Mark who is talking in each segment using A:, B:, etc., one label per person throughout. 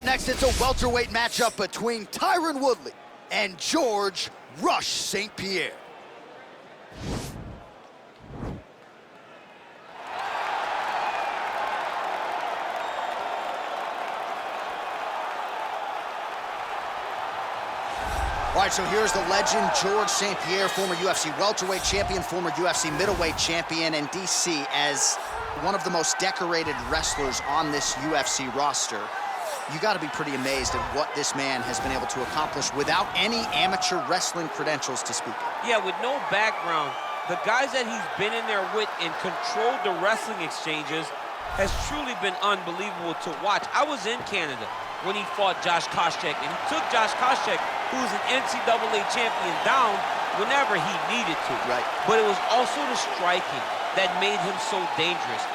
A: Next, it's a welterweight matchup between Tyron Woodley and George Rush St-Pierre. All right, so here's the legend, George St-Pierre, former UFC welterweight champion, former UFC middleweight champion, and DC as one of the most decorated wrestlers on this UFC roster. You got to be pretty amazed at what this man has been able to accomplish without any amateur wrestling credentials to speak of.
B: Yeah, with no background, the guys that he's been in there with and controlled the wrestling exchanges has truly been unbelievable to watch. I was in Canada when he fought Josh Koscheck, and he took Josh Koscheck, who was an NCAA champion, down whenever he needed to.
A: Right.
B: But it was also the striking that made him so dangerous.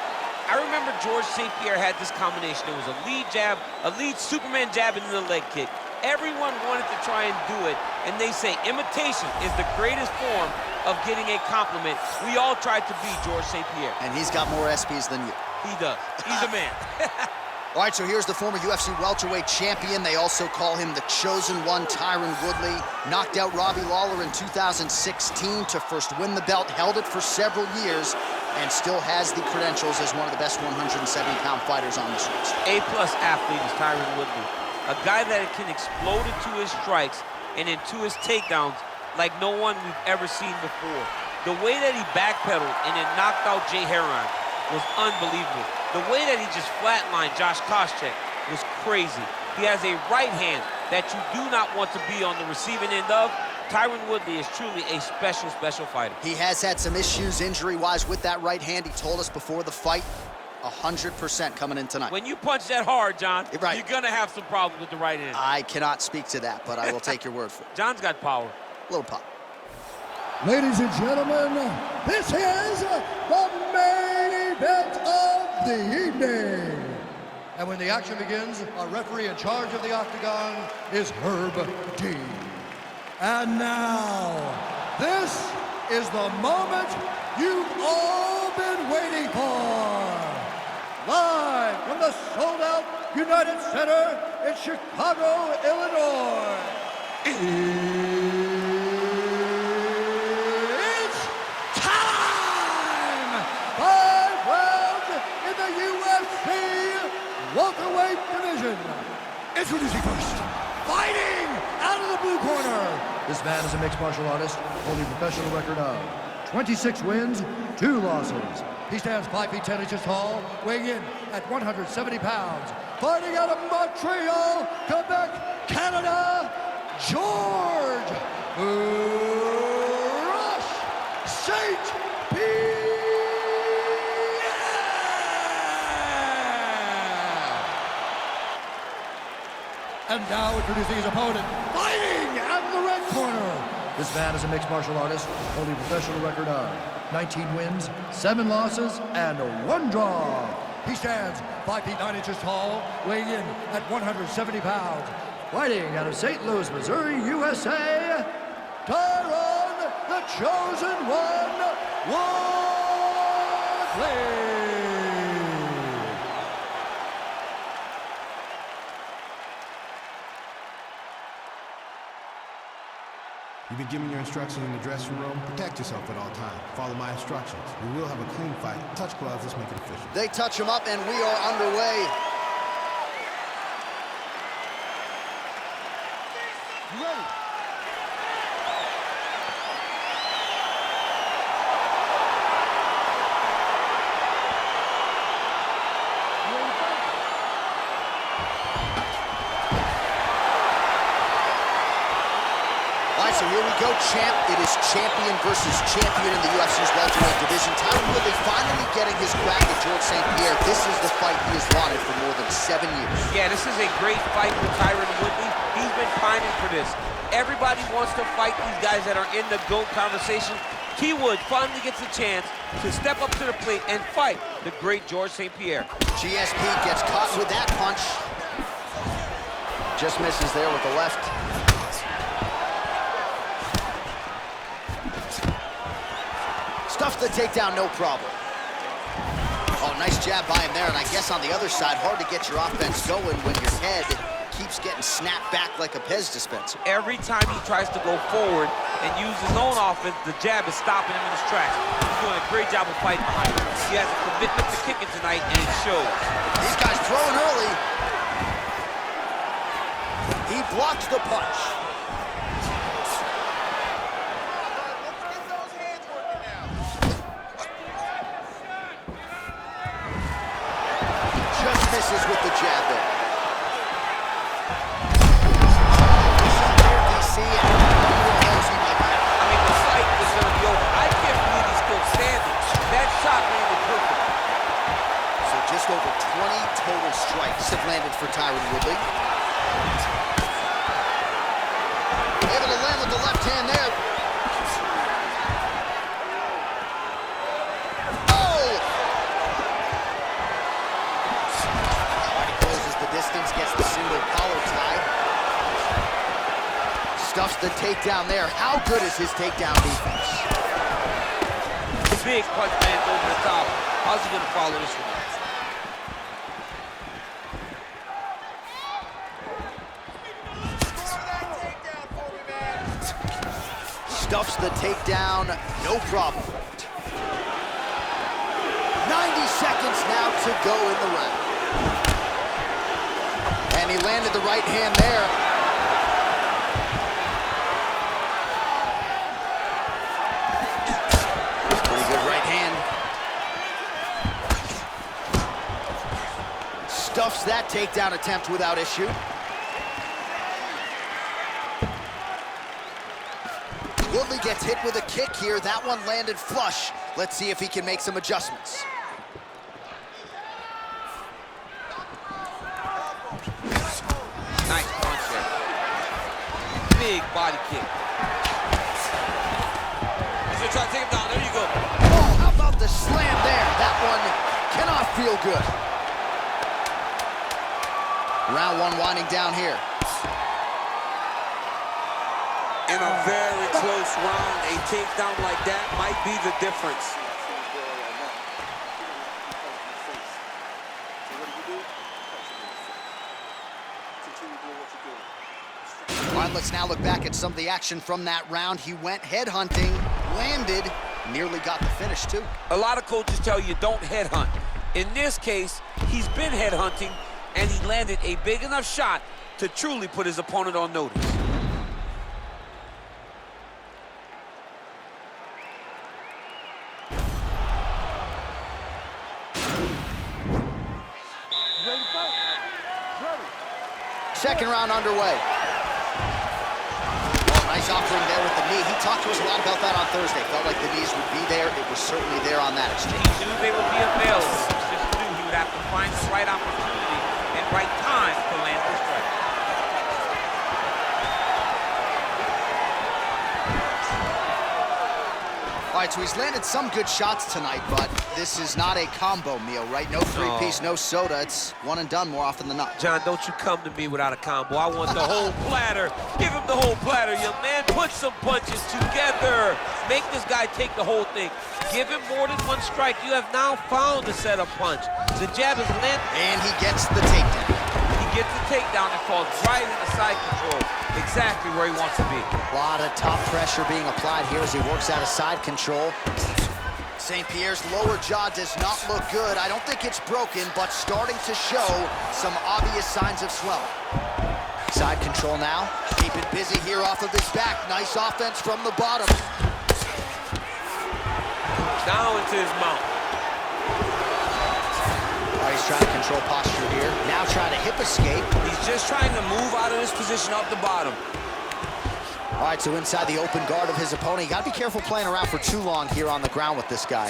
B: I remember George St-Pierre had this combination. It was a lead jab, a lead Superman jab, and then a leg kick. Everyone wanted to try and do it, and they say imitation is the greatest form of getting a compliment. We all tried to be George St-Pierre.
A: And he's got more ESPYs than you.
B: He does. He's a man.
A: All right, so here's the former UFC welterweight champion. They also call him the chosen one, Tyron Woodley. Knocked out Robbie Lawler in 2016 to first win the belt, held it for several years, and still has the credentials as one of the best 170-pound fighters on this list.
B: A-plus athlete is Tyron Woodley. A guy that can explode into his strikes and into his takedowns like no one we've ever seen before. The way that he backpedaled and then knocked out Jay Heron was unbelievable. The way that he just flatlined Josh Koscheck was crazy. He has a right hand that you do not want to be on the receiving end of. Tyron Woodley is truly a special, special fighter.
A: He has had some issues injury-wise with that right hand. He told us before the fight, 100% coming in tonight.
B: When you punch that hard, John,
A: right,
B: you're gonna have some problems with the right hand.
A: I cannot speak to that, but I will take your word for it.
B: John's got power.
A: A little pop.
C: Ladies and gentlemen, this is the main event of the evening. And when the action begins, our referee in charge of the octagon is Herb Dean. And now, this is the moment you've all been waiting for. Live from the sold-out United Center in Chicago, Illinois. It's time! 5 rounds in the UFC welterweight division. Introducing first, fighting out of the blue corner. This man is a mixed martial artist, holding a professional record of 26 wins, 2 losses. He stands 5 feet 10 inches tall, weighing in at 170 pounds. Fighting out of Montreal, Quebec, Canada, George Rush St-Pierre. And now introducing his opponent, fighting out of the red corner. This man is a mixed martial artist, holding a professional record of 19 wins, 7 losses, and 1 draw. He stands 5 feet 9 inches tall, weighing in at 170 pounds. Fighting out of St. Louis, Missouri, USA, Tyron, the chosen one, Woodley.
D: You've been given your instructions in the dressing room. Protect yourself at all times. Follow my instructions. We will have a clean fight. Touch gloves, let's make it official.
A: They touch him up, and we are underway.
C: You ready?
A: So here we go, champ. It is champion versus champion in the UFC's welterweight division. Tyron Woodley finally getting his crack at George St-Pierre. This is the fight he has wanted for more than 7 years.
B: Yeah, this is a great fight for Tyron Woodley. He's been pining for this. Everybody wants to fight these guys that are in the GOAT conversation. T. Wood finally gets a chance to step up to the plate and fight the great George St-Pierre.
A: GSP gets caught with that punch. Just misses there with the left. Stuffs the takedown, no problem. Oh, nice jab by him there, and I guess on the other side, hard to get your offense going when your head snap back like a Pez dispenser.
B: Every time he tries to go forward and use his own offense, the jab is stopping him in his tracks. He's doing a great job of fighting behind him. He has a commitment to kicking tonight, and it shows.
A: These guys throwing early. He blocks the punch. Just misses with the jab there. DC, and
B: I mean, the fight is going to be over. I can't believe he's still standing. That shot landed perfect.
A: So just over 20 total strikes have landed for Tyron Woodley. Able to land with the left hand there. Oh! He closes the distance, gets the single collar tie. Stuffs the takedown there. How good is his takedown defense?
B: Big punch lands over the top. How's he going to follow this one?
A: Stuffs the takedown, no problem. 90 seconds now to go in the round. And he landed the right hand there. Pretty good right hand. Stuffs that takedown attempt without issue. Woodley gets hit with a kick here. That one landed flush. Let's see if he can make some adjustments.
B: Nice punch there. Big body kick. He's gonna try to take him down. There you go.
A: Oh, how about the slam there? That one cannot feel good. Round one winding down here.
E: In a very close round, a takedown like that might be the difference.
A: All right, let's now look back at some of the action from that round. He went head hunting, landed, nearly got the finish too.
B: A lot of coaches tell you don't head hunt. In this case, he's been head hunting, and he landed a big enough shot to truly put his opponent on notice.
A: Second round underway. Oh, nice offering there with the knee. He talked to us a lot about that on Thursday. Felt like the knees would be there. It was certainly there on that exchange.
B: He knew they would be available. He just knew he would have to find the right opportunity and right time to land the strike.
A: All right, so he's landed some good shots tonight, but this is not a combo meal, right? No three-piece, no soda. It's one and done more often than not.
B: John, don't you come to me without a combo. I want the whole platter. Give him the whole platter, young man. Put some punches together. Make this guy take the whole thing. Give him more than one strike. You have now found a setup punch. The jab is landed.
A: And he gets the takedown.
B: He gets the takedown and falls right into side control. Exactly where he wants to be.
A: A lot of top pressure being applied here as he works out of side control. St-Pierre's lower jaw does not look good. I don't think it's broken, but starting to show some obvious signs of swelling. Side control now. Keep it busy here off of his back. Nice offense from the bottom.
B: Now into his mouth.
A: He's trying to control posture here. Now trying to hip escape.
E: He's just trying to move out of this position off the bottom.
A: All right, so inside the open guard of his opponent. You got to be careful playing around for too long here on the ground with this guy.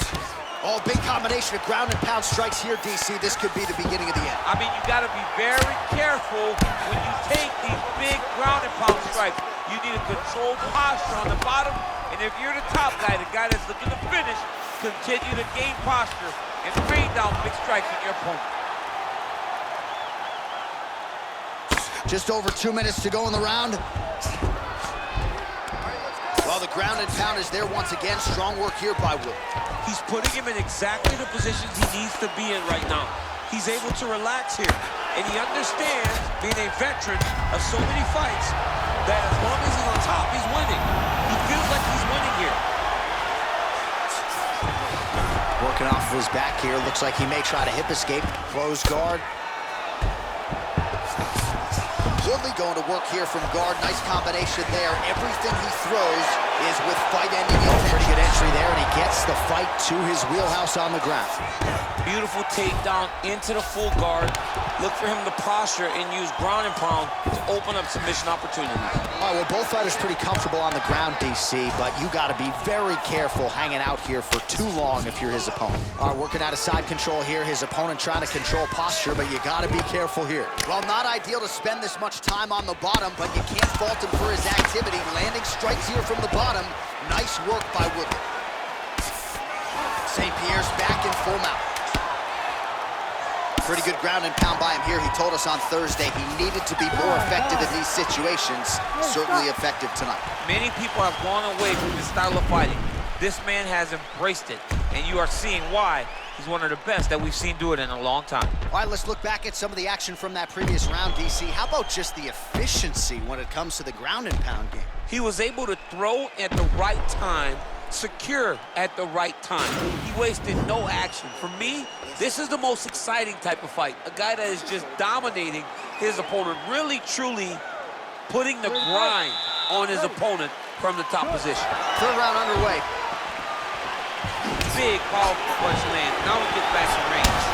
A: Oh, big combination of ground and pound strikes here, DC. This could be the beginning of the end.
B: I mean, you got to be very careful when you take these big ground and pound strikes. You need a controlled posture on the bottom. And if you're the top guy, the guy that's looking to finish, continue to gain posture and rain down big strikes on your opponent.
A: Just over 2 minutes to go in the round. Well, the ground and pound is there once again. Strong work here by Wood.
E: He's putting him in exactly the positions he needs to be in right now. He's able to relax here. And he understands, being a veteran of so many fights, that as long as he's on top, he's winning. He feels like he's winning here.
A: Working off of his back here. Looks like he may try to hip escape. Close guard. Woodley going to work here from guard. Nice combination there. Everything he throws is with fight-ending intention. Pretty good entry there, and he gets the fight to his wheelhouse on the ground.
E: Beautiful takedown into the full guard. Look for him to posture and use ground and pound to open up submission opportunities.
A: All right, well, both fighters pretty comfortable on the ground, DC, but you got to be very careful hanging out here for too long if you're his opponent. All right, working out of side control here. His opponent trying to control posture, but you got to be careful here. Well, not ideal to spend this much time on the bottom, but you can't fault him for his activity. Landing strikes here from the bottom. Nice work by Woodley. St-Pierre's back in full mount. Pretty good ground and pound by him here. He told us on Thursday he needed to be more effective in these situations. Certainly effective tonight.
B: Many people have gone away from this style of fighting. This man has embraced it, and you are seeing why he's one of the best that we've seen do it in a long time.
A: All right, let's look back at some of the action from that previous round, DC. How about just the efficiency when it comes to the ground and pound game?
E: He was able to throw at the right time, secure at the right time. He wasted no action. For me, this is the most exciting type of fight. A guy that is just dominating his opponent, really, truly putting the grind on his opponent from the top position.
A: Third round underway.
B: Big, powerful punch land. Now he gets back in range.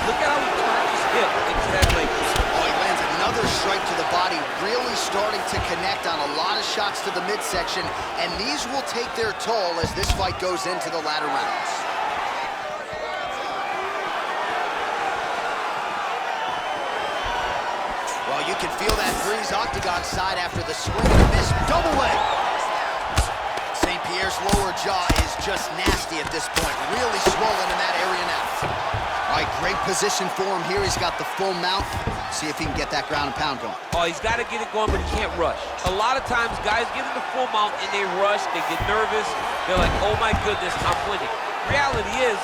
B: Look at how he turns his hip into that leg.
A: Oh, he lands another strike to the body, really starting to connect on a lot of shots to the midsection, and these will take their toll as this fight goes into the latter rounds. Well, you can feel that breeze octagon side after the swing and a miss. Double leg. St-Pierre's lower jaw is just nasty at this point. Really swollen in that area now. All right, great position for him here. He's got the full mount. See if he can get that ground and pound going.
B: Oh, he's got to get it going, but he can't rush. A lot of times, guys get in the full mount and they rush, they get nervous. They're like, oh my goodness, I'm winning. Reality is,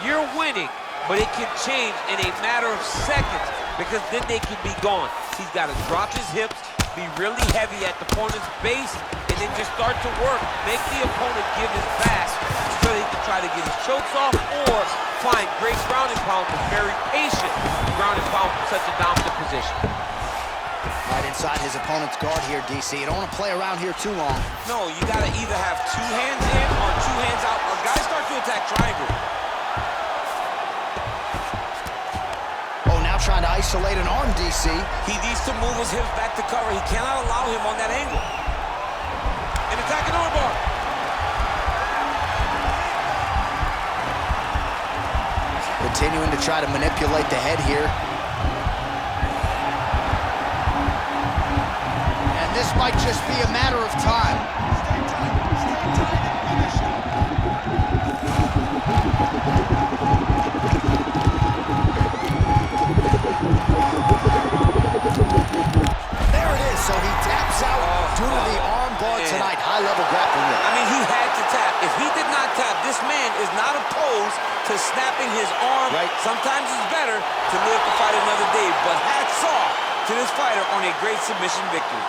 B: you're winning, but it can change in a matter of seconds because then they can be gone. He's got to drop his hips, be really heavy at the opponent's base, and then just start to work. Make the opponent give his back so he can try to get his chokes off or find great ground and pound, but very patient ground and pound from such a dominant position.
A: Right inside his opponent's guard here, DC. You don't want to play around here too long.
E: No, you got to either have two hands in or two hands out, or guys start to attack triangle.
A: Oh, now trying to isolate an arm, DC.
E: He needs to move his hips back to cover. He cannot allow him on that angle. And attacking armbar.
A: Continuing to try to manipulate the head here. And this might just be a matter of time. There it is, so he taps out due to the arm bar tonight. High-level grappling.
E: I mean, he had to tap. If he did not tap, this man is not opposed to snapping his arm.
A: Right.
E: Sometimes it's better to live to fight another day, but hats off to this fighter on a great submission victory.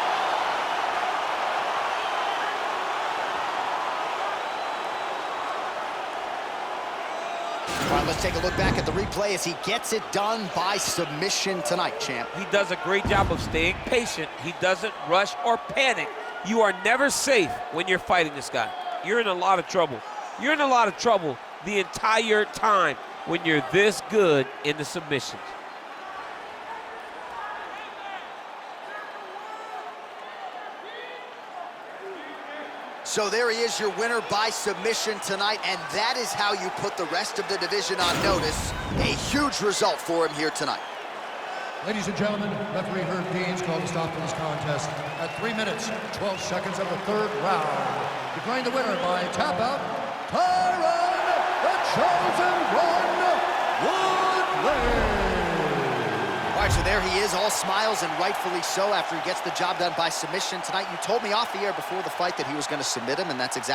A: All right, let's take a look back at the replay as he gets it done by submission tonight, champ.
B: He does a great job of staying patient. He doesn't rush or panic. You are never safe when you're fighting this guy. You're in a lot of trouble. You're in a lot of trouble the entire time when you're this good in the submissions.
A: So there he is, your winner by submission tonight, and that is how you put the rest of the division on notice. A huge result for him here tonight.
C: Ladies and gentlemen, referee Herb Deans called a stop to this contest at 3 minutes, 12 seconds of the third round. Declaring the winner by tap out, Tyron, the chosen one, Woodley.
A: All right, so there he is, all smiles and rightfully so after he gets the job done by submission tonight. You told me off the air before the fight that he was going to submit him, and that's exactly